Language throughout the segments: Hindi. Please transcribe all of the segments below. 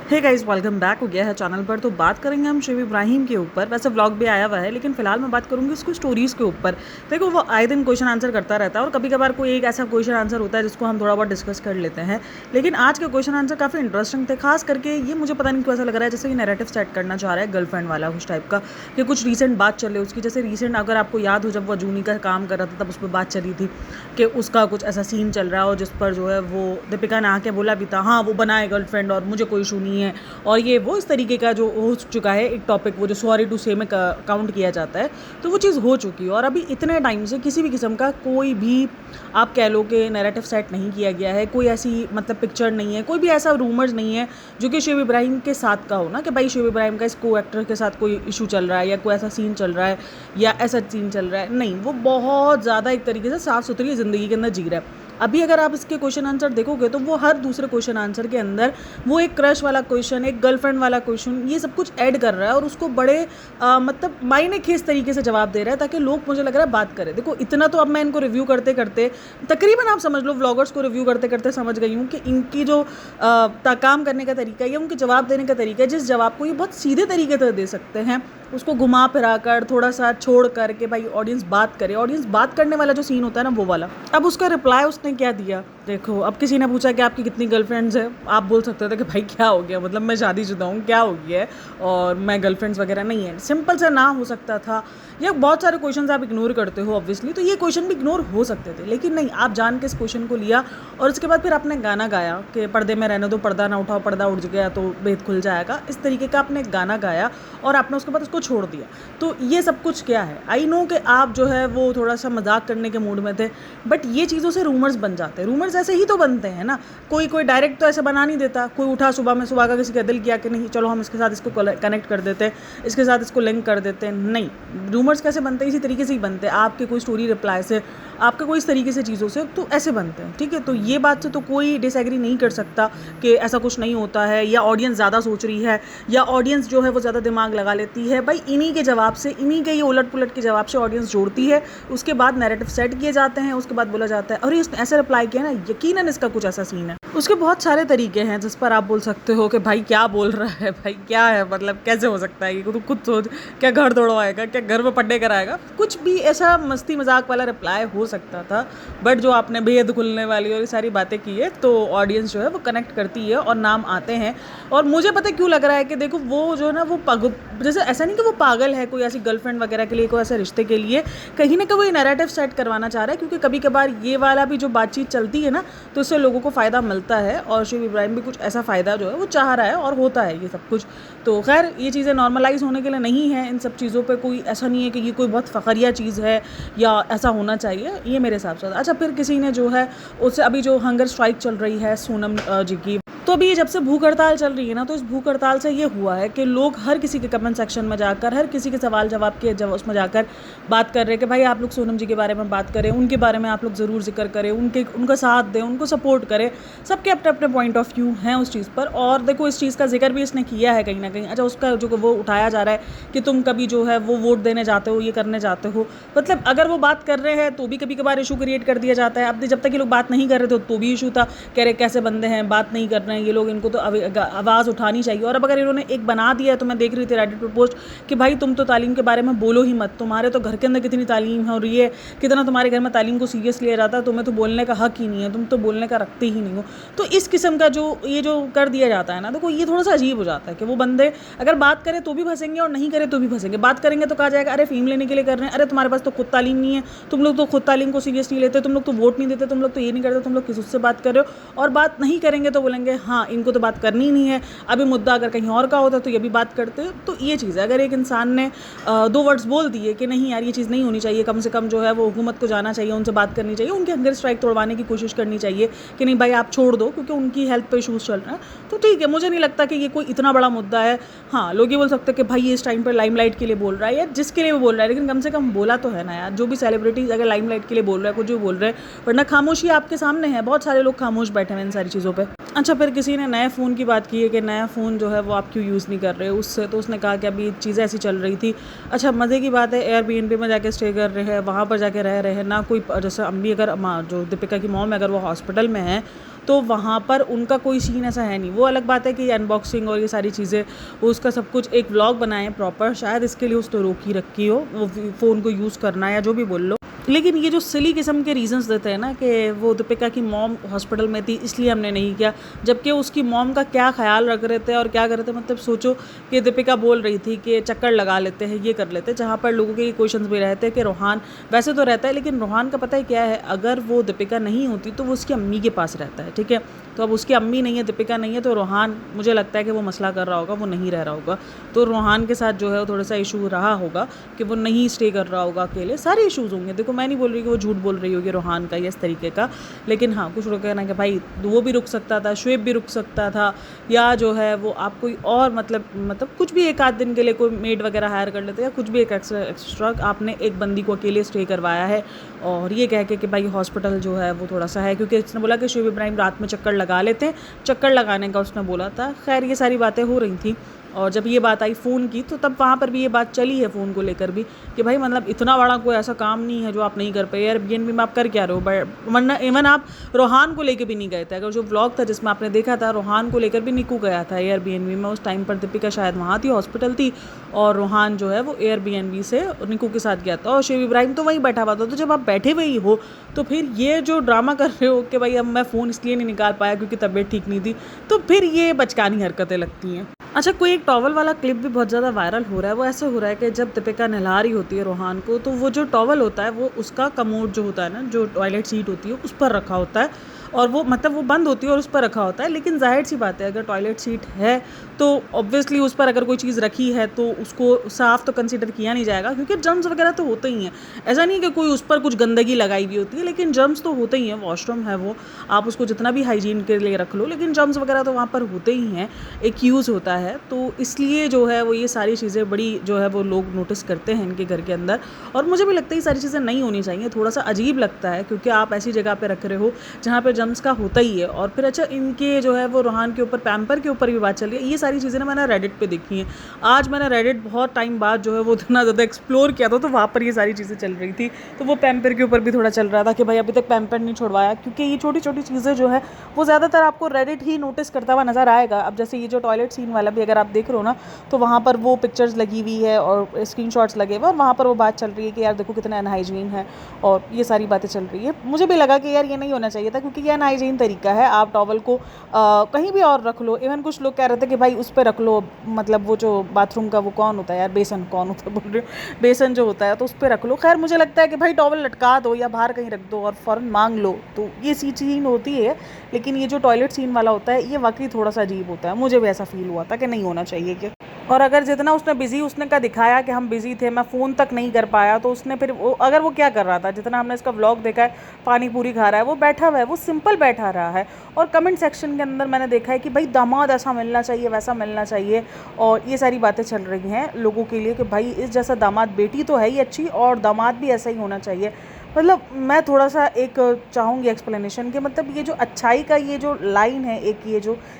हे गाइस, वेलकम बैक हो गया है चैनल पर। तो बात करेंगे हम शोएब इब्राहिम के ऊपर। वैसे व्लॉग भी आया हुआ है, लेकिन फिलहाल मैं बात करूंगी उसको स्टोरीज़ के ऊपर। देखो, वो आए दिन क्वेश्चन आंसर करता रहता है और कभी कभार कोई एक ऐसा क्वेश्चन आंसर होता है जिसको हम थोड़ा बहुत डिस्कस कर लेते हैं। लेकिन आज के क्वेश्चन आंसर काफ़ी इंटरेस्टिंग थे। खास करके ये मुझे पता नहीं क्यों ऐसा लग रहा है जैसे ये नैरेटिव सेट करना चाह रहा है गर्लफ्रेंड वाला कुछ टाइप का, कि कुछ रिसेंट बात चल रही है उसकी। जैसे रिसेंट अगर आपको याद हो, जब वो जूनी का काम कर रहा था तब उस पर बात चली थी कि उसका कुछ ऐसा सीन चल रहा है और जिस पर जो है वो दीपिका ने आके बोला भी था, हाँ वो बनाए गर्लफ्रेंड और मुझे कोई इशू नहीं है। और ये वो इस तरीके का जो हो चुका है एक टॉपिक, वो जो सॉरी टू से में काउंट किया जाता है, तो वो चीज़ हो चुकी है। और अभी इतने टाइम से किसी भी किस्म का कोई भी आप कह लो कि नैरेटिव सेट नहीं किया गया है, कोई ऐसी मतलब पिक्चर नहीं है, कोई भी ऐसा रूमर्स नहीं है जो कि शोएब इब्राहिम के साथ का हो ना, कि भाई शोएब इब्राहिम का इस को एक्टर के साथ कोई इशू चल रहा है या कोई ऐसा सीन चल रहा है या ऐसा सीन चल रहा है। नहीं, वो बहुत ज़्यादा एक तरीके से साफ़ सुथरी ज़िंदगी के अंदर जी रहा है। अभी अगर आप इसके क्वेश्चन आंसर देखोगे तो वो हर दूसरे क्वेश्चन आंसर के अंदर वो एक क्रश वाला क्वेश्चन, एक गर्लफ्रेंड वाला क्वेश्चन, ये सब कुछ ऐड कर रहा है और उसको बड़े मतलब मायने खेस तरीके से जवाब दे रहा है, ताकि लोग, मुझे लग रहा है, बात करें। देखो, इतना तो अब मैं इनको रिव्यू करते करते तकरीबन आप समझ लो व्लॉगर्स को रिव्यू करते करते समझ गई हूँ कि इनकी जो काम करने का तरीका या उनके जवाब देने का तरीका है, जिस जवाब को ये बहुत सीधे तरीके से दे सकते हैं, उसको घुमा फिरा कर थोड़ा सा छोड़ कर के भाई ऑडियंस बात करे। ऑडियंस बात करने वाला जो सीन होता है ना, वो वाला। अब उसका रिप्लाई उसने क्या दिया, देखो, अब किसी ने पूछा कि आपकी कितनी गर्लफ्रेंड्स है, आप बोल सकते थे कि भाई क्या हो गया, मतलब मैं शादीशुदा हूँ, क्या हो गया है, और मैं गर्लफ्रेंड्स वगैरह नहीं है। सिंपल सा ना हो सकता था, या बहुत सारे क्वेश्चंस आप इग्नोर करते हो ऑब्वियसली, तो ये क्वेश्चन भी इग्नोर हो सकते थे। लेकिन नहीं, आप जान के इस क्वेश्चन को लिया और उसके बाद फिर आपने गाना गाया कि पर्दे में रहने दो, पर्दा ना उठाओ, पर्दा उठ गया तो भेद खुल जाएगा। इस तरीके का आपने गाना गाया और आपने उसके बाद उसको छोड़ दिया। तो ये सब कुछ क्या है? आई नो कि आप जो है वो थोड़ा सा मजाक करने के मूड में थे, बट ये चीज़ों से रूमर्स बन जाते हैं। रूमर्स ऐसे ही तो बनते हैं ना, कोई कोई डायरेक्ट तो ऐसे बना नहीं देता। कोई उठा सुबह में, सुबह का किसी का दिल किया कि नहीं चलो हम इसके साथ इसको कनेक्ट कर देते हैं, इसके साथ इसको लिंक कर देते हैं। नहीं, रूमर्स कैसे बनते हैं? इसी तरीके से ही बनते हैं, आपके कोई स्टोरी रिप्लाई से, आपके कोई इस तरीके से चीज़ों से, तो ऐसे बनते हैं। ठीक है, तो ये बात से तो कोई डिसएग्री नहीं कर सकता कि ऐसा कुछ नहीं होता है, या ऑडियंस ज़्यादा सोच रही है, या ऑडियंस जो है वो ज़्यादा दिमाग लगा लेती है। भाई इन्हीं के जवाब से, इन्हीं के ये उलट पुलट के जवाब से ऑडियंस जोड़ती है, उसके बाद नैरेटिव सेट किए जाते हैं, उसके बाद बोला जाता है अरे इसने ऐसे रिप्लाई किया ना, यकीनन इसका कुछ ऐसा सीन है। उसके बहुत सारे तरीके हैं जिस पर आप बोल सकते हो कि भाई क्या बोल रहा है, भाई क्या है, मतलब कैसे हो सकता है ये, तो खुद सोच, क्या घर दौड़वाएगा, क्या घर में पड्डे कराएगा, कुछ भी ऐसा मस्ती मजाक वाला रिप्लाई हो सकता था। बट जो आपने भेद खुलने वाली और ये सारी बातें की है, तो ऑडियंस जो है वो कनेक्ट करती है और नाम आते हैं। और मुझे पता क्यों लग रहा है कि देखो, वो जो है ना, वो जैसे ऐसा नहीं कि वो पागल है कोई ऐसी गर्लफ्रेंड वगैरह के लिए, कोई ऐसे रिश्ते के लिए, कहीं ना कहीं वो नैरेटिव सेट करवाना चाह रहा है। क्योंकि कभी कभार ये वाला भी जो बातचीत चलती है ना, तो इससे लोगों को फ़ायदा मिलता है, और शोएब इब्राहिम भी कुछ ऐसा फ़ायदा जो है वो चाह रहा है, और होता है ये सब कुछ। तो खैर, ये चीज़ें नॉर्मलाइज होने के लिए नहीं है। इन सब चीज़ों पे कोई ऐसा नहीं है कि ये कोई बहुत फ़खरिया चीज़ है या ऐसा होना चाहिए, ये मेरे हिसाब से। अच्छा, फिर किसी ने जो है उससे, अभी जो हंगर स्ट्राइक चल रही है सोनम जी की, तो अभी जब से भूख हड़ताल चल रही है ना, तो इस भूख हड़ताल से ये हुआ है कि लोग हर किसी के कमेंट सेक्शन में जाकर, हर किसी के सवाल जवाब के उसमें जाकर बात कर रहे हैं कि भाई आप लोग सोनम जी के बारे में बात करें, उनके बारे में आप लोग ज़रूर जिक्र करें, उनका साथ दें, उनको सपोर्ट करें। सबके अपने अपने पॉइंट ऑफ व्यू हैं उस चीज़ पर। और देखो, इस चीज़ का जिक्र भी इसने किया है कहीं ना कहीं। अच्छा, उसका जो वो उठाया जा रहा है कि तुम कभी जो है वो वोट देने जाते हो, ये करने जाते हो, मतलब अगर वो बात कर रहे हैं तो भी कभी कभार इशू क्रिएट कर दिया जाता है। अब जब तक ये लोग बात नहीं कर रहे थे तो भी इशू था, कह रहे कैसे बंदे हैं, बात नहीं कर रहे हैं ये लोग, इनको तो आवाज़ उठानी चाहिए। और अब अगर इन्होंने एक बना दिया है, तो मैं देख रही थी रेडिट पर पोस्ट कि भाई तुम तो तालीम के बारे में बोलो ही मत, तुम्हारे तो घर के अंदर कितनी तालीम है और ये कितना तुम्हारे घर में तालीम को सीरियस लिया जाता है, तुम्हें तो बोलने का हक ही नहीं है, तुम तो बोलने का रखते ही नहीं हो। तो इस किस्म का जो ये जो कर दिया जाता है ना, देखो ये थोड़ा सा अजीब हो जाता है कि वो बंदे अगर बात करें तो भी फंसेंगे और नहीं करें तो भी फंसेंगे। बात करेंगे तो कहा जाएगा अरे फेम लेने के लिए कर रहे हैं, अरे तुम्हारे पास तो खुद तालीम नहीं है, तुम लोग तो खुद तालीम को सीरियस नहीं लेते, तुम लोग तो वोट नहीं देते, तुम लोग तो ये नहीं करते, तुम लोग किस उससे बात कर रहे हो। और बात नहीं करेंगे तो बोलेंगे हाँ इनको तो बात करनी ही नहीं है, अभी मुद्दा अगर कहीं और का होता तो ये भी बात करते। तो ये चीज़ है, अगर एक इंसान ने दो वर्ड्स बोल दिए कि नहीं यार ये चीज़ नहीं होनी चाहिए, कम से कम जो है वो हुकूमत को जाना चाहिए, उनसे बात करनी चाहिए, उनके हंगर स्ट्राइक तोड़वाने की कोशिश करनी चाहिए कि नहीं भाई आप छोड़ दो क्योंकि उनकी हेल्थ पे इशूज़ चल रहे हैं, तो ठीक है। मुझे नहीं लगता कि ये कोई इतना बड़ा मुद्दा है। हाँ, लोग ये बोल सकते हैं कि भाई ये इस टाइम पर लाइमलाइट के लिए बोल रहा है या जिसके लिए वो बोल रहा है, लेकिन कम से कम बोला तो है ना यार। जो भी सेलिब्रिटीज़ अगर लाइमलाइट के लिए बोल रहा है, कुछ भी बोल रहे हैं, वरना खामोशी आपके सामने है, बहुत सारे लोग खामोश बैठे हैं इन सारी चीज़ों पर। अच्छा, फिर किसी ने नए फ़ोन की बात की है कि नया फ़ोन जो है वो आप क्यों यूज़ नहीं कर रहे उससे, तो उसने कहा कि अभी चीज़ें ऐसी चल रही थी। अच्छा, मज़े की बात है, एयरबीएनबी में जाके स्टे कर रहे हैं, वहाँ पर जाके रह रहे हैं ना, कोई जैसे अम्मी अगर जो दीपिका की मॉम है अगर वो हॉस्पिटल में है तो वहाँ पर उनका कोई सीन ऐसा है नहीं। वो अलग बात है कि अनबॉक्सिंग और ये सारी चीज़ें उसका सब कुछ एक व्लॉग बनाए प्रॉपर, शायद इसके लिए उसने रोक ही रखी हो, वो फ़ोन को यूज़ करना या जो भी बोल लो। लेकिन ये जो सिली किस्म के रीज़न्स देते हैं ना कि वो दीपिका की मॉम हॉस्पिटल में थी इसलिए हमने नहीं किया, जबकि उसकी मॉम का क्या ख्याल रख रहे थे और क्या कर रहे थे। मतलब सोचो कि दीपिका बोल रही थी कि चक्कर लगा लेते हैं, ये कर लेते हैं, जहाँ पर लोगों के क्वेश्चंस भी रहते हैं कि रोहान वैसे तो रहता है, लेकिन रोहान का पता है क्या है, अगर वो दीपिका नहीं होती तो वो उसकी अम्मी के पास रहता है, ठीक है। तो अब उसकी अम्मी नहीं है, दीपिका नहीं है, तो रोहान मुझे लगता है कि वो मसला कर रहा होगा, वो नहीं रह रहा होगा। तो रोहान के साथ जो है वो थोड़ा सा इशू रहा होगा कि वो नहीं स्टे कर रहा होगा अकेले, सारे इशूज़ होंगे। देखो मैं नहीं बोल रही कि वो झूठ बोल रही होगी रोहान का या इस तरीके का, लेकिन हाँ कुछ लोग कहना कि भाई वो भी रुक सकता था, शुएब भी रुक सकता था, या जो है वो आप कोई और मतलब कुछ भी एक आध दिन के लिए कोई मेड वगैरह हायर कर लेते, या कुछ भी एक एक्स्ट्रा आपने एक बंदी को अकेले स्टे करवाया है। और ये कह के कि भाई हॉस्पिटल जो है वो थोड़ा सा है, क्योंकि इसने बोला कि शुएब इब्राहिम रात में चक्कर लगा लेते हैं, चक्कर लगाने का उसने बोला था। खैर ये सारी बातें हो रही थी, और जब ये बात आई फ़ोन की तो तब वहाँ पर भी ये बात चली है फ़ोन को लेकर भी कि भाई मतलब इतना बड़ा कोई ऐसा काम नहीं है जो आप नहीं कर पाए यार, एयरबीएनबी में आप कर क्या रहे हो। वरना इवन आप रोहान को लेकर भी नहीं गए थे। अगर जो व्लॉग था जिसमें आपने देखा था, रोहान को लेकर भी निकू गया था एयरबीएनबी में। उस टाइम पर दीपिका शायद वहाँ थी, हॉस्पिटल थी, और रोहान जो है वो एयरबीएनबी से निकू के साथ गया था, और शुएब इब्राहिम तो वहीं बैठा हुआ था। तो जब आप बैठे हुए ही हो तो फिर ये जो ड्रामा कर रहे हो कि भाई अब मैं फ़ोन इसलिए नहीं निकाल पाया क्योंकि तबीयत ठीक नहीं थी, तो फिर ये बचकानी हरकतें लगती हैं। अच्छा, कोई एक टॉवल वाला क्लिप भी बहुत ज़्यादा वायरल हो रहा है। वो ऐसे हो रहा है कि जब दीपिका नहला रही होती है रोहान को, तो वो जो टॉवल होता है वो उसका कमोड जो होता है ना, जो टॉयलेट सीट होती है उस पर रखा होता है, और वो मतलब वो बंद होती है और उस पर रखा होता है। लेकिन जाहिर सी बात है अगर टॉयलेट सीट है तो ऑब्वियसली उस पर अगर कोई चीज़ रखी है तो उसको साफ़ तो कंसीडर किया नहीं जाएगा, क्योंकि जर्म्स वगैरह तो होते ही हैं। ऐसा नहीं कि कोई उस पर कुछ गंदगी लगाई हुई होती है, लेकिन जर्म्स तो होते ही हैं। वॉशरूम है वो, आप उसको जितना भी हाइजीन के लिए रख लो, लेकिन जर्म्स वगैरह तो वहाँ पर होते ही हैं, एक यूज़ होता है। तो इसलिए जो है वो ये सारी चीज़ें बड़ी जो है वो लोग नोटिस करते हैं इनके घर के अंदर, और मुझे भी लगता है ये सारी चीज़ें नहीं होनी चाहिए। थोड़ा सा अजीब लगता है क्योंकि आप ऐसी जगह पे रख रहे हो जहाँ पे जर्म्स का होता ही है। और फिर अच्छा, इनके जो है वो रोहान के ऊपर पैम्पर के ऊपर भी बात चल रही है। ये सारी चीज़ें ना मैंने रेडिट पे देखी हैं। आज मैंने रेडिट बहुत टाइम बाद जो है वो इतना ज़्यादा एक्सप्लोर किया था, तो वहाँ पर ये सारी चीज़ें चल रही थी। तो वो पैम्पर के ऊपर भी थोड़ा चल रहा था कि भाई अभी तक पैम्पर नहीं छुड़वाया, क्योंकि ये छोटी छोटी चीज़ें जो है वो ज़्यादातर आपको रेडिट ही नोटिस करता हुआ नज़र आएगा। अब जैसे ये जो टॉयलेट सीन वाला भी अगर आप देख रहे हो ना, तो वहाँ पर वो पिक्चर्स लगी हुई है और स्क्रीनशॉट्स लगे हुए, और वहाँ पर वो बात चल रही है कि यार देखो कितना अनहाइजीन है, और ये सारी बातें चल रही है। मुझे भी लगा कि यार ये नहीं होना चाहिए था, क्योंकि ये अनहाइजीन तरीका है। आप टॉवल को कहीं भी और रख लो। इवन कुछ लोग कह रहे थे कि भाई उस पर रख लो, मतलब वो जो बाथरूम का वो कौन होता है यार, बेसन कौन होता है बोल रहे हो, बेसन जो होता है, तो उस पर रख लो। खैर मुझे लगता है कि भाई टॉवल लटका दो या बाहर कहीं रख दो और फ़ौरन मांग लो, तो ये सी चीज़ होती है। लेकिन ये जो टॉयलेट सीन वाला होता है ये वाकई थोड़ा सा अजीब होता है। मुझे भी ऐसा फील हुआ था कि नहीं होना चाहिए कि, और अगर जितना उसने बिज़ी उसने का दिखाया कि हम बिज़ी थे, मैं फ़ोन तक नहीं कर पाया, तो उसने फिर अगर वो क्या कर रहा था, जितना हमने इसका व्लॉग देखा है, पानी पूरी खा रहा है, वो बैठा हुआ है, वो सिंपल बैठा रहा है। और कमेंट सेक्शन के अंदर मैंने देखा है कि भाई दामाद ऐसा मिलना चाहिए, वैसा मिलना चाहिए, और ये सारी बातें चल रही हैं लोगों के लिए कि भाई इस जैसा दामाद, बेटी तो है ही अच्छी और दामाद भी ऐसा ही होना चाहिए। मतलब मैं थोड़ा सा एक चाहूँगी एक्सप्लेनेशन कि मतलब ये जो अच्छाई का ये जो लाइन है एक,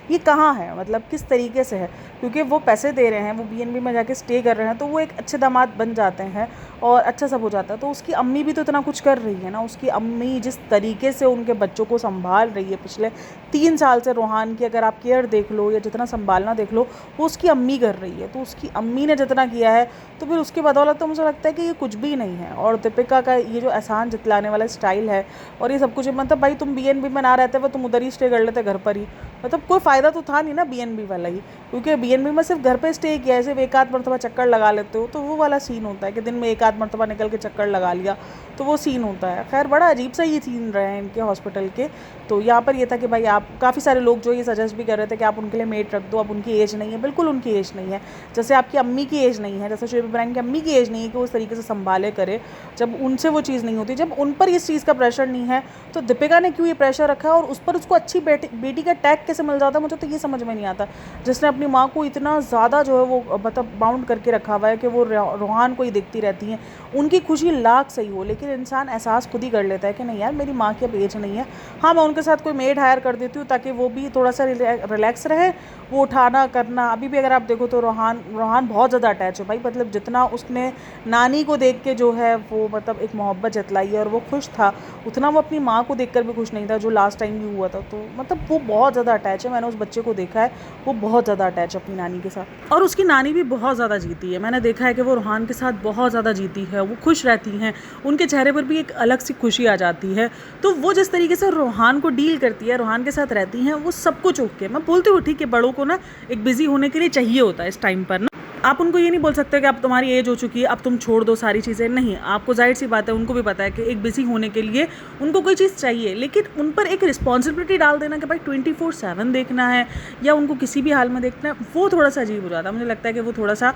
ये कहाँ है, मतलब किस तरीके से है। क्योंकि वो पैसे दे रहे हैं, वो बीएनबी में जाके स्टे कर रहे हैं, तो वो एक अच्छे दामाद बन जाते हैं और अच्छा सब हो जाता है। तो उसकी अम्मी भी तो इतना कुछ कर रही है ना। उसकी अम्मी जिस तरीके से उनके बच्चों को संभाल रही है पिछले 3 साल से, रोहान की अगर आप केयर देख लो या जितना संभालना देख लो, वो उसकी अम्मी कर रही है। तो उसकी अम्मी ने जितना किया है, तो फिर उसके बदौलत तो मुझे लगता है कि ये कुछ भी नहीं है। और दीपिका का ये जो एहसान जितलाने वाला स्टाइल है और ये सब कुछ, मतलब भाई तुम बीएनबी में ना रहते हुए तुम उधर ही स्टे कर लेते घर पर ही, मतलब कोई फ़ायदा तो था नहीं ना बीएनबी वाला ही। क्योंकि बीएनबी में सिर्फ घर पे स्टे किया है, सिर्फ एक आध मरतबा चक्कर लगा लेते हो, तो वो वाला सीन होता है कि दिन में एक आध मरतबा निकल के चक्कर लगा लिया, तो वो सीन होता है। खैर बड़ा अजीब सा ये सीन रहे हैं इनके हॉस्पिटल के। तो यहाँ पर ये था कि भाई आप, काफ़ी सारे लोग जो ये सजेस्ट भी कर रहे थे कि आप उनके लिए मेड रख दो, अब उनकी एज नहीं है। बिल्कुल उनकी एज नहीं है, जैसे आपकी अम्मी की एज नहीं है, जैसे शुएब इब्राहिम की अम्मी की एज नहीं है कि वो उस तरीके से संभाले करे। जब उनसे वो चीज़ नहीं होती, जब उन पर इस चीज़ का प्रेशर नहीं है, तो दीपिका ने क्यों ये प्रेशर रखा और उस पर उसको अच्छी बेटी का टैग कैसे मिल जाता है, मुझे तो ये समझ में नहीं आता। जिसने अपनी माँ को इतना ज़्यादा जो है वो मतलब बाउंड करके रखा हुआ है कि वो रोहान को ही देखती रहती हैं। उनकी खुशी लाख सही हो, लेकिन इंसान एहसास खुद ही कर लेता है कि नहीं यार मेरी माँ की अब एज नहीं है। हाँ मैं उनके साथ कोई मेड हायर कर देती हूँ ताकि वो भी थोड़ा सा रिलैक्स रहे, वो उठाना करना। अभी भी अगर आप देखो तो रोहान बहुत ज़्यादा अटैच है भाई, मतलब जितना उसने नानी को देख के जो है वो मतलब एक मोहब्बत जतलाई है और वो खुश था, उतना वो अपनी माँ को देखकर भी खुश नहीं था जो लास्ट टाइम भी हुआ था। तो मतलब वो बहुत ज़्यादा अटैच है, मैंने उस बच्चे को देखा है, वो बहुत ज़्यादा अटैच है अपनी नानी के साथ। और उसकी नानी भी बहुत ज़्यादा जीती है, मैंने देखा है कि वो रोहान के साथ बहुत ज़्यादा जीती है, वो खुश रहती हैं, उनके चेहरे पर भी एक अलग सी खुशी आ जाती है। तो वो जिस तरीके से रोहान को डील करती है, रोहान के साथ रहती हैं, वो सब कुछ ओके। मैं बोलती हूँ ठीक है, बड़ों को ना एक बिजी होने के लिए चाहिए होता है इस टाइम पर ना। आप उनको ये नहीं बोल सकते कि अब तुम्हारी एज हो चुकी है, अब तुम छोड़ दो सारी चीज़ें, नहीं, आपको जाहिर सी बात है, उनको भी पता है कि एक बिजी होने के लिए उनको कोई चीज़ चाहिए, लेकिन उन पर एक रिस्पॉन्सिबिलिटी डाल देना कि भाई 24/7 देखना है या उनको किसी भी हाल में देखना है, वो थोड़ा सा अजीब हो जाता है। मुझे लगता है कि वो थोड़ा सा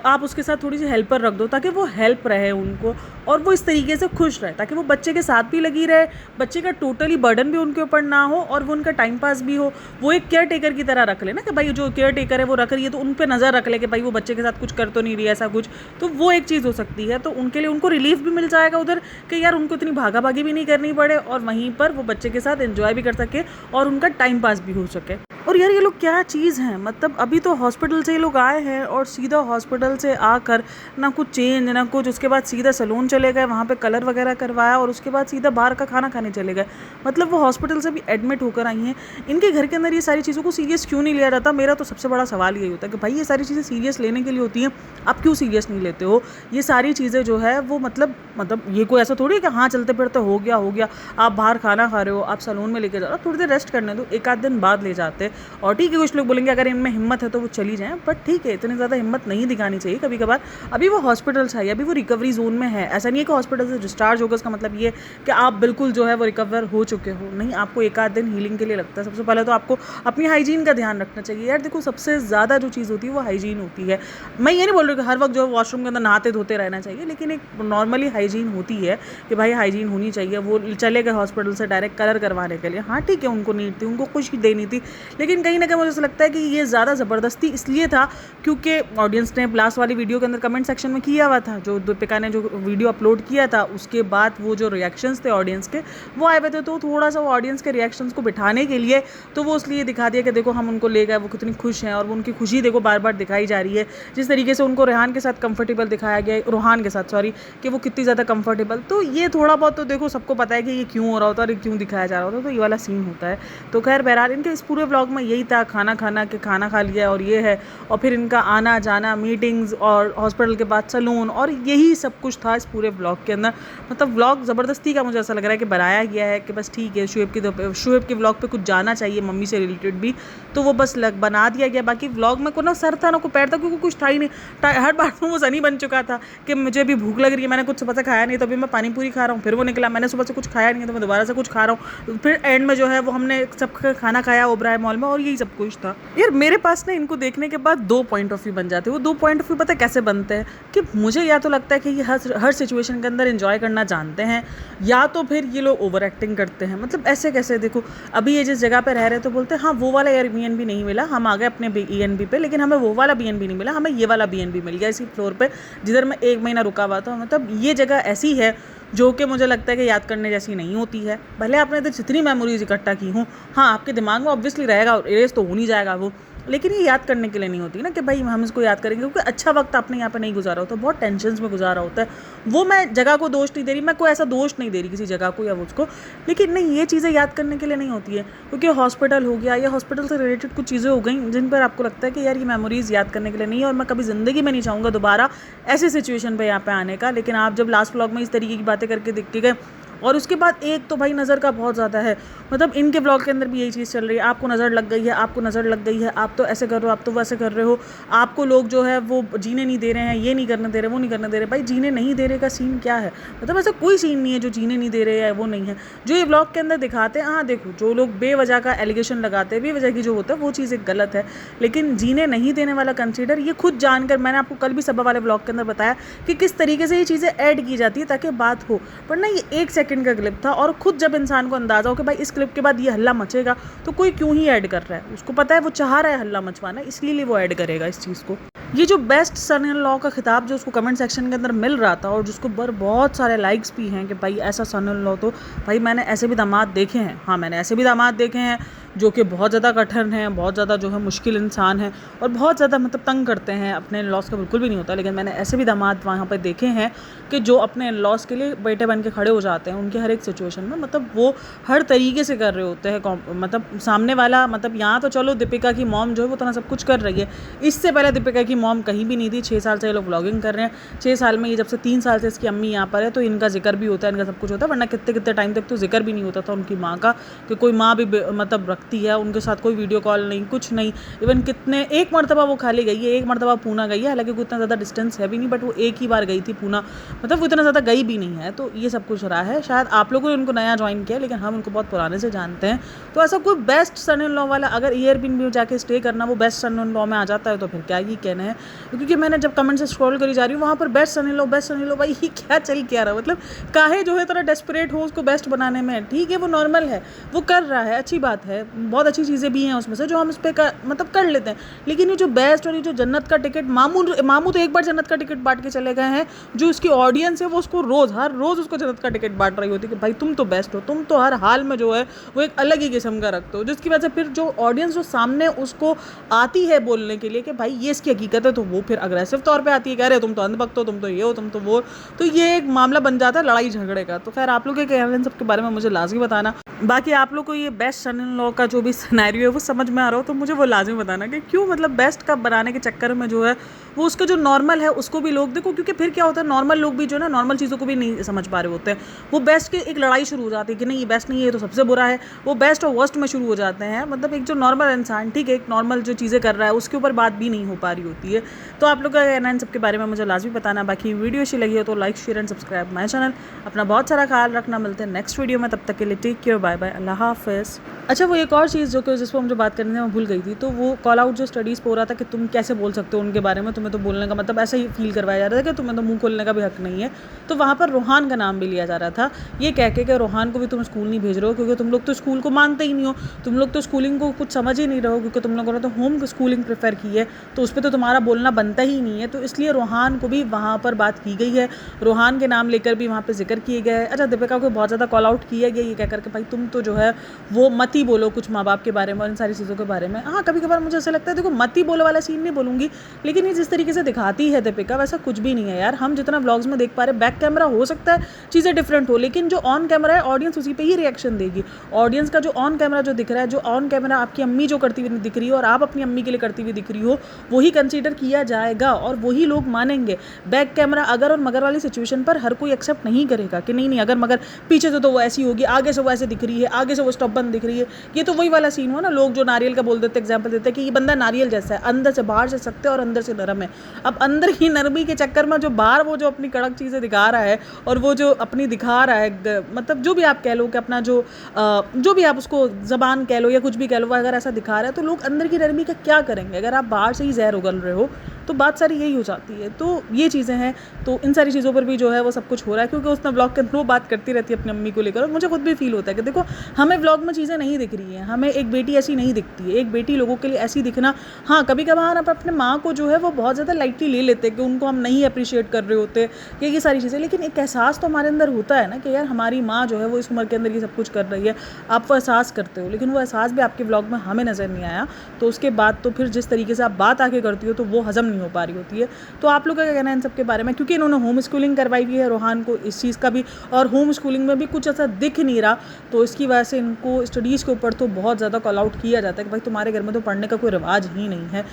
आप उसके साथ थोड़ी सी हेल्पर रख दो ताकि वो हेल्प रहे उनको और वो इस तरीके से खुश रहे, ताकि वो बच्चे के साथ भी लगी रहे, बच्चे का टोटली बर्डन भी उनके ऊपर ना हो और वो उनका टाइम पास भी हो। वो एक केयर टेकर की तरह रख ले ना कि भाई जो केयर टेकर है वो रख रही है तो उन पर नज़र रख ले कि भाई वो बच्चे के साथ कुछ कर तो नहीं रही है, ऐसा कुछ। तो वो एक चीज़ हो सकती है, तो उनके लिए उनको रिलीफ भी मिल जाएगा उधर कि यार उनको इतनी भागा भागी भी नहीं करनी पड़े और वहीं पर वो बच्चे के साथ एंजॉय भी कर सके और उनका टाइम पास भी हो सके। और यार ये लोग क्या चीज़ हैं, मतलब अभी तो हॉस्पिटल से ये लोग आए हैं और सीधा हॉस्पिटल से आकर ना कुछ चेंज ना कुछ, उसके बाद सीधा सैलून चले गए, वहाँ पे कलर वगैरह करवाया और उसके बाद सीधा बाहर का खाना खाने चले गए। मतलब वो हॉस्पिटल से भी एडमिट होकर आई हैं। इनके घर के अंदर ये सारी चीज़ों को सीरियस क्यों नहीं लिया जाता? मेरा तो सबसे बड़ा सवाल यही होता है कि भाई ये सारी चीज़ें सीरियस लेने के लिए होती हैं, आप क्यों सीरियस नहीं लेते हो? ये सारी चीज़ें जो है वो मतलब ये कोई ऐसा थोड़ी है कि हाँ चलते फिरते हो गया, आप बाहर खाना खा रहे हो, आप सैलून में लेके जा रहे हो, थोड़ी देर रेस्ट करने दो, एक आध दिन बाद ले जाते। और ठीक है, कुछ लोग बोलेंगे अगर इनमें हिम्मत है तो वो चली जाएं, बट ठीक है, इतनी ज़्यादा हिम्मत नहीं दिखानी चाहिए कभी कभार। अभी वो हॉस्पिटल से आई, अभी वो रिकवरी जोन में है, ऐसा नहीं है कि हॉस्पिटल से डिस्चार्ज होगा उसका मतलब ये कि आप बिल्कुल जो है वो रिकवर हो चुके हो, नहीं, आपको एक आध दिन हीलिंग के लिए लगता है। सबसे पहले तो आपको अपनी हाइजीन का ध्यान रखना चाहिए यार। देखो सबसे ज़्यादा जो चीज़ होती है वो हाइजीन होती है। मैं ये नहीं बोल रही कि हर वक्त जो वॉशरूम के अंदर नहाते धोते रहना चाहिए, लेकिन एक नॉर्मली हाइजीन होती है कि भाई हाइजीन होनी चाहिए। वो चले गए हॉस्पिटल से डायरेक्ट कलर करवाने के लिए, हाँ ठीक है, उनको नीड थी, उनको खुशी देनी थी, लेकिन कहीं ना कहीं मुझे ऐसा लगता है कि ये ज़्यादा ज़बरदस्ती इसलिए था क्योंकि ऑडियंस ने लास्ट वाली वीडियो के अंदर कमेंट सेक्शन में किया हुआ था, जो दीपिका ने जो वीडियो अपलोड किया था उसके बाद वो जो रिएक्शंस थे ऑडियंस के वो आए हुए थे, तो थोड़ा सा वो ऑडियंस के रिएक्शंस को बिठाने के लिए तो वो इसलिए दिखा दिया कि देखो हम उनको ले गए, वो कितनी खुश हैं और वो उनकी खुशी देखो बार बार दिखाई जा रही है। जिस तरीके से उनको रेहान के साथ कंफर्टेबल दिखाया गया, रोहान के साथ सॉरी, कि वो कितनी ज़्यादा कंफर्टेबल, तो ये थोड़ा बहुत तो देखो सबको पता है कि ये क्यों हो रहा होता है और क्यों दिखाया जा रहा होता है, तो ये वाला सीन होता है। तो खैर बहरहाल इनके इस पूरे व्लॉग में यही था, खाना खाना के खाना खा लिया और ये है, और फिर इनका आना जाना, मीटिंग्स और हॉस्पिटल के बाद सैलून, और यही सब कुछ था इस पूरे व्लॉग के अंदर। मतलब व्लॉग ज़बरदस्ती का मुझे ऐसा लग रहा है कि बनाया गया है कि बस ठीक है शुएब के व्लॉग पे कुछ जाना चाहिए मम्मी से रिलेटेड भी, तो वो बस बना दिया गया। बाकी व्लॉग में को ना सर था ना को पैर था, क्योंकि कुछ था ही नहीं। हर बार में वो सनी बन चुका था कि मुझे भी भूख लग रही है, मैंने कुछ सुबह से खाया नहीं, तो अभी मैं पानी पूरी खा रहा हूँ, फिर वो निकला मैंने सुबह से कुछ खाया नहीं है तो मैं दोबारा से कुछ खा रहा हूँ, फिर एंड में जो है वो हमने सब खाना खाया ओबराय मॉल में, और यही सब कुछ था। यार मेरे पास ना इनको देखने के बाद दो पॉइंट ऑफ व्यू बन जाते हैं। वो दो पॉइंट ऑफ व्यू पता है कैसे बनते हैं कि मुझे या तो लगता है कि ये हर सिचुएशन के अंदर एंजॉय करना जानते हैं, या तो फिर ये लोग ओवर एक्टिंग करते हैं। मतलब ऐसे कैसे, देखो अभी ये जिस जगह पे रह रहे तो बोलते हैं हाँ वो वाला एयरबीएनबी नहीं मिला, हम आ गए अपने ईएनबी पे, लेकिन हमें वो वाला बीएनबी नहीं मिला, हमें ये वाला बीएनबी मिल गया इसी फ्लोर पे जिधर मैं 1 महीना रुका हुआ था। मतलब ये जगह ऐसी है जो कि मुझे लगता है कि याद करने जैसी नहीं होती है। भले आपने तो जितनी मेमोरीज इकट्ठा की हों, हाँ आपके दिमाग में ऑब्वियसली रहेगा, इरेज तो हो नहीं जाएगा वो, लेकिन ये याद करने के लिए नहीं होती ना कि भाई हम इसको याद करेंगे, क्योंकि अच्छा वक्त आपने यहाँ पे नहीं गुजारा होता, बहुत टेंशन्स में गुजारा होता है। वो मैं जगह को दोष नहीं दे रही, मैं कोई ऐसा दोष नहीं दे रही किसी जगह को या उसको, लेकिन नहीं, ये चीज़ें याद करने के लिए नहीं होती है, क्योंकि हॉस्पिटल हो गया या हॉस्पिटल से रिलेटेड कुछ चीज़ें हो गई जिन पर आपको लगता है कि यार ये मेमोरीज़ याद करने के लिए नहीं है, और मैं कभी ज़िंदगी में नहीं चाहूँगा दोबारा ऐसी सिचुएशन पर यहाँ पर आने का। लेकिन आप जब लास्ट व्लॉग में इस तरीके की बातें करके देख के गए, और उसके बाद एक तो भाई नज़र का बहुत ज़्यादा है, मतलब इनके ब्लॉग के अंदर भी यही चीज़ चल रही है, आपको नज़र लग गई है, आपको नज़र लग गई है, आप तो ऐसे कर रहे हो, आप तो वैसे कर रहे हो, आपको लोग जो है वो जीने नहीं दे रहे हैं, ये नहीं करने दे रहे, वो नहीं करने दे रहे। भाई जीने नहीं दे रहे का सीन क्या है? मतलब ऐसा कोई सीन नहीं है जो जीने नहीं दे रहे है वो नहीं है, जो ये ब्लॉग के अंदर दिखाते हैं। हाँ देखो, जो लोग बेवजह का एलिगेशन लगाते हैं, बेवजह की जो होता है वो चीज़ एक गलत है, लेकिन जीने नहीं देने वाला कंसीडर, ये खुद जानकर, मैंने आपको कल भी सबा वाले ब्लॉग के अंदर बताया कि किस तरीके से ये चीज़ें ऐड की जाती है ताकि बात हो, वरना ये 1 सेकंड का क्लिप था, और खुद जब इंसान को अंदाजा हो कि भाई इस क्लिप के बाद ये हल्ला मचेगा, तो कोई क्यों ही ऐड कर रहा है, उसको पता है वो चाह रहा है हल्ला मचवाना, इसलिए वो ऐड करेगा इस चीज़ को। ये जो बेस्ट सन इन लॉ का खिताब जो उसको कमेंट सेक्शन के अंदर मिल रहा था और जिसको बहुत सारे लाइक्स भी हैं कि भाई ऐसा सन इन लॉ, तो भाई मैंने ऐसे भी दामाद देखे हैं। हाँ, मैंने ऐसे भी दामाद देखे हैं जो कि बहुत ज़्यादा कठिन हैं, बहुत ज़्यादा जो है मुश्किल इंसान हैं और बहुत ज़्यादा मतलब तंग करते हैं। अपने इन लॉस का बिल्कुल भी नहीं होता, लेकिन मैंने ऐसे भी दामाद वहाँ पर देखे हैं कि जो अपने इन लॉस के लिए बेटे बन के खड़े हो जाते हैं उनके हर एक सिचुएशन में। मतलब वो हर तरीके से कर रहे होते हैं। मतलब सामने वाला, मतलब यहाँ तो चलो दीपिका की मॉम जो है वो इतना सब कुछ कर रही है, इससे पहले दीपिका की मॉम कहीं भी नहीं थी। 6 साल से ये लोग व्लॉगिंग कर रहे हैं। 6 साल में ये जब से 3 साल से इसकी अम्मी यहाँ पर है तो इनका जिक्र भी होता है, इनका सब कुछ होता है, वरना कितने कितने टाइम तक तो जिक्र भी नहीं होता था उनकी माँ का कि कोई माँ भी मतलब रखती है उनके साथ। कोई वीडियो कॉल नहीं, कुछ नहीं। इवन कितने एक मरतबा वो खाली गई है, एक मरतबा पूना गई है, हालांकि उतना ज़्यादा डिस्टेंस है भी नहीं, बट वो एक ही बार गई थी पूना, मतलब वो इतना ज़्यादा गई भी नहीं है। तो ये सब कुछ रहा है। शायद आप लोगों ने उनको नया ज्वाइन किया, लेकिन हम उनको बहुत पुराने से जानते हैं। तो ऐसा कोई बेस्ट सन इन लॉ वाला अगर एयरबीएनबी में जाके स्टे करना वो बेस्ट सन इन लॉ में आ जाता है तो फिर क्या ही कहना है। क्योंकि मैंने जब कमेंट से स्क्रॉल करी जा रही हूँ वहाँ पर best sun in law, best sun in law, भाई ये क्या चल क्या रहा है। मतलब काहे जो है तरह डेस्परेट हो उसको बेस्ट बनाने में। ठीक है, वो नॉर्मल है, वो कर रहा है, अच्छी बात है, बहुत अच्छी चीज़ें भी हैं उसमें से जो हम इस पर मतलब कर लेते हैं। लेकिन ये जो बेस्ट और ये जो जन्नत का टिकट, मामू तो एक बार जन्नत का टिकट बांट के चले गए हैं। जो उसकी ऑडियंस है वो उसको हर रोज़ उसको जन्नत का टिकट बांट रही होती है कि भाई तुम तो बेस्ट हो, तुम तो हर हाल में जो है वो एक अलग ही किस्म का रखते हो, जिसकी वजह से फिर जो ऑडियंस जो सामने उसको आती है बोलने के लिए कि भाई ये इसकी हकीकत है, तो वो फिर अग्रेसिव तौर पे आती है, कह रहे तुम तो अंधभक्त हो, तुम तो ये हो, तुम तो वो। तो ये एक मामला बन जाता है लड़ाई झगड़े का। तो खैर आप लोग क्या कहना है सबके बारे में मुझे लाजमी बताना। बाकी आप लोग को ये बेस्ट सन इन लॉ का जो भी सिनेरियो है वो समझ में आ रहा हो तो मुझे वो लाजमी बताना कि क्यों मतलब बेस्ट का बनाने के चक्कर में जो है वो उसका जो नॉर्मल है उसको भी लोग देखो। क्योंकि फिर क्या होता है, नॉर्मल लोग भी जो है ना नॉर्मल चीज़ों को भी नहीं समझ पा रहे होते हैं। वो बेस्ट की एक लड़ाई शुरू हो जाती है कि नहीं ये बेस्ट नहीं है, ये तो सबसे बुरा है। वो बेस्ट और वर्स्ट में शुरू हो जाते हैं। मतलब एक जो नॉर्मल इंसान, ठीक है, एक नॉर्मल जो चीज़ें कर रहा है उसके ऊपर बात भी नहीं हो पा रही होती है। तो आप लोग का कहना है इन सबके बारे में मुझे लाजमी बताना। बाकी वीडियो अच्छी लगी हो तो like share and subscribe my channel. अपना बहुत सारा ख्याल रखना, मिलते हैं नेक्स्ट वीडियो में, तब तक के लिए टेक केयर, बाय बाय, अल्लाह हाफिज़। अच्छा, वो एक और चीज़ जो कि जिस पर मुझे बात करने में मैं भूल गई थी, तो वो कॉल आउट जो स्टडीज़ पे हो रहा था कि तुम कैसे बोल सकते हो उनके बारे में, तुम्हें तो बोलने का मतलब ऐसा ही फील करवाया जा रहा था कि तुम्हें तो मुंह खोलने का भी हक नहीं है। तो वहाँ पर रोहान का नाम भी लिया जा रहा था, ये कह के कि रोहान को भी तुम स्कूल नहीं भेज रहे हो क्योंकि तुम लोग तो स्कूल को मानते ही नहीं हो, तुम लोग तो स्कूलिंग को कुछ समझ ही नहीं रहे हो, क्योंकि तुम लोगों ने तो होम स्कूलिंग प्रेफर की है, तो उस पर तो तुम्हारा बोलना बनता ही नहीं है। तो इसलिए रोहान को भी वहाँ पर बात की गई है, रोहान के नाम लेकर भी वहाँ पर जिक्र किए गए। अच्छा, दीपिका को बहुत ज़्यादा कॉल आउट किया गया ये कह करके भाई तुम तो जो है वो मत ही बोलो कुछ माँ बाप के बारे में और इन सारी चीज़ों के बारे में। हाँ, कभी कभार मुझे ऐसा लगता है, देखो मत ही बोलो वाला सीन नहीं बोलूँगी, लेकिन ये जिस तरीके से दिखाती है दीपिका वैसा कुछ भी नहीं है यार। हम जितना व्लॉग्स में देख पा रहे हैं, बैक कैमरा हो सकता है चीज़ें डिफरेंट हो, लेकिन जो ऑन कैमरा है ऑडियंस उसी पे ही रिएक्शन देगी। ऑडियंस का जो ऑन कैमरा जो दिख रहा है, जो ऑन कैमरा आपकी अम्मी जो करती हुई दिख रही हो और आप अपनी अम्मी के लिए करती हुई दिख रही हो, वही कंसीडर किया जाएगा और वही लोग मानेंगे। बैक कैमरा अगर और मगर वाली सिचुएशन पर हर कोई एक्सेप्ट नहीं करेगा कि नहीं अगर मगर पीछे से तो वो ऐसी होगी, आगे से वो ऐसे दिख रही है, आगे से वो स्टॉपबंद दिख रही है। ये तो वही वाला सीन हुआ ना, लोग जो नारियल का बोल देते एग्जाम्पल देते हैं कि ये बंदा नारियल जैसा है, अंदर से बाहर से सख्त है और अंदर से नरम है। अब अंदर की नरमी के चक्कर में जो बाहर वो जो अपनी कड़क चीज़ें दिखा रहा है और वो जो अपनी दिखा रहा है, मतलब जो भी आप कह लो कि अपना जो भी आप उसको ज़बान कह लो या कुछ भी कह लो, वो अगर ऐसा दिखा रहा है तो लोग अंदर की नरमी का क्या करेंगे। अगर आप बाहर से ही जहर उगल रहे हो तो बात सारी यही हो जाती है। तो ये चीज़ें हैं, तो इन सारी चीज़ों पर भी जो है वो सब कुछ हो रहा है, क्योंकि उसने व्लॉग के अंदर वो बात करती रहती है अपनी अम्मी को लेकर और मुझे खुद भी फील होता है कि देखो हमें व्लॉग में चीज़ें नहीं दिख रही हैं, हमें एक बेटी ऐसी नहीं दिखती है। एक बेटी लोगों के लिए ऐसी दिखना, हाँ कभी कभार आप अपने माँ को जो है वो बहुत ज़्यादा लाइटली ले लेते हैं कि उनको हम नहीं अप्रिशिएट कर रहे होते ये सारी चीज़ें, लेकिन एक एहसास तो हमारे अंदर होता है ना कि यार हमारी माँ जो है वो इस उम्र के अंदर ये सब कुछ कर रही है, आप वो एहसास करते हो। लेकिन वो एहसास भी आपके व्लॉग में हमें नज़र नहीं आया, तो उसके बाद तो फिर जिस तरीके से आप बात आके करती हो तो वो हजम नहीं हो पा रही होती है। तो आप लोग का क्या कहना है इन सब के बारे में, क्योंकि इन्होंने होम स्कूलिंग करवाई हुई है रोहान को इस चीज़ का भी, और होम स्कूलिंग में भी कुछ ऐसा दिख नहीं रहा, तो इसकी वजह से इनको स्टडीज़ के ऊपर तो बहुत ज़्यादा कॉल आउट किया जाता है कि भाई तुम्हारे घर में तो पढ़ने का कोई रिवाज ही नहीं है।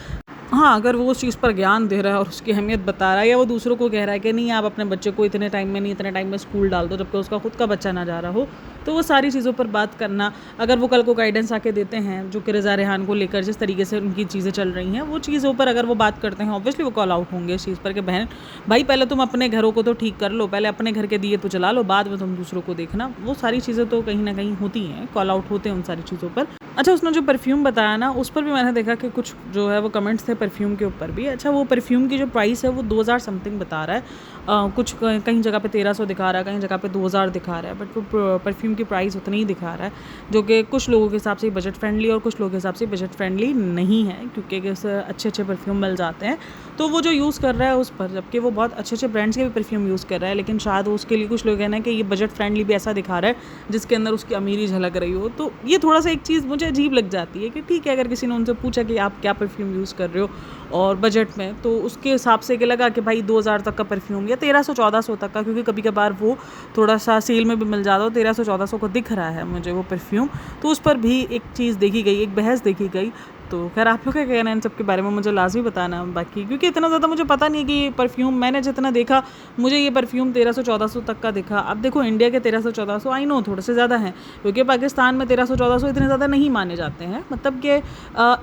हाँ, अगर वो उस चीज़ पर ज्ञान दे रहा है और उसकी अहमियत बता रहा है, या वो दूसरों को कह रहा है कि नहीं आप अपने बच्चे को इतने टाइम में नहीं इतने टाइम में स्कूल डाल दो, जबकि उसका खुद का बच्चा ना जा रहा हो, तो वो सारी चीज़ों पर बात करना, अगर वो कल को गाइडेंस आके देते हैं जो कि रज़ा रेहान को लेकर जिस तरीके से उनकी चीज़ें चल रही हैं, वो चीज़ों पर अगर वो बात करते हैं ऑब्वियसली वो कॉल आउट होंगे इस चीज़ पर कि बहन भाई पहले तुम अपने घरों को तो ठीक कर लो, पहले अपने घर के दिए तो चला लो, बाद में तुम दूसरों को देखना। वो सारी चीज़ें तो कहीं ना कहीं होती हैं, कॉल आउट होते हैं उन सारी चीज़ों पर। अच्छा, उसने जो परफ्यूम बताया ना, उस पर भी मैंने देखा कि कुछ जो है वो कमेंट्स थे परफ्यूम के ऊपर भी। अच्छा, वो परफ्यूम की जो प्राइस है वो 2000 समथिंग बता रहा है। कुछ कहीं जगह पे 1300 दिखा रहा है, कहीं जगह पे 2000 दिखा रहा है, बट वो परफ्यूम की प्राइस उतनी ही दिखा रहा है, जो कि कुछ लोगों के हिसाब से बजट फ्रेंडली और कुछ लोगों के हिसाब से बजट फ्रेंडली नहीं है, क्योंकि अच्छे अच्छे परफ्यूम मिल जाते हैं तो वो जो यूज़ कर रहा है उस पर, जबकि वो बहुत अच्छे अच्छे ब्रांड्स के भी परफ्यूम यूज़ कर रहा है, लेकिन शायद उसके लिए कुछ लोग कहना है कि ये बजट फ्रेंडली भी ऐसा दिखा रहा है जिसके अंदर उसकी अमीरी झलक रही हो। तो ये थोड़ा सा एक चीज़ मुझे अजीब लग जाती है कि ठीक है, अगर किसी ने उनसे पूछा कि आप क्या परफ्यूम यूज़ कर रहे हो और बजट में, तो उसके हिसाब से कि लगा कि भाई 2000 तक का परफ्यूम या 1300-1400 तक का, क्योंकि कभी कभार वो थोड़ा सा सेल में भी मिल जाता हो, 1300-1400 को दिख रहा है मुझे वो परफ्यूम, तो उस पर भी एक चीज़ देखी गई, एक बहस देखी गई। तो खैर, आप लोग क्या कहना है इन सब के बारे में मुझे लाजमी बताना। बाकी क्योंकि इतना ज़्यादा मुझे पता नहीं है कि ये परफ्यूम, मैंने जितना देखा मुझे ये परफ्यूम 1300-1400 तक का दिखा। अब देखो, इंडिया के 1300-1400 आई नो थोड़े से ज़्यादा हैं, क्योंकि पाकिस्तान में 1300-1400 इतने ज़्यादा नहीं माने जाते हैं, मतलब कि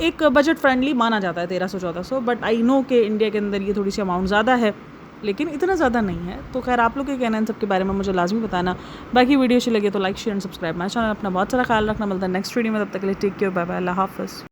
एक बजट फ्रेंडली माना जाता है 1300-1400, बट आई नो कि इंडिया के अंदर ये थोड़ी सी अमाउंट ज़्यादा है, लेकिन इतना ज़्यादा नहीं है। तो खैर, आप लोग क्या कहना है इन सब के बारे में मुझे लाजमी बताना। बाकी वीडियो अच्छी लगे तो like share and subscribe my channel. अपना बहुत सारा ख्याल रखना। मिलता है नेक्स्ट वीडियो में, तब तक के लिए टेक केयर, बाय बाय, अल्लाह हाफ़िज़।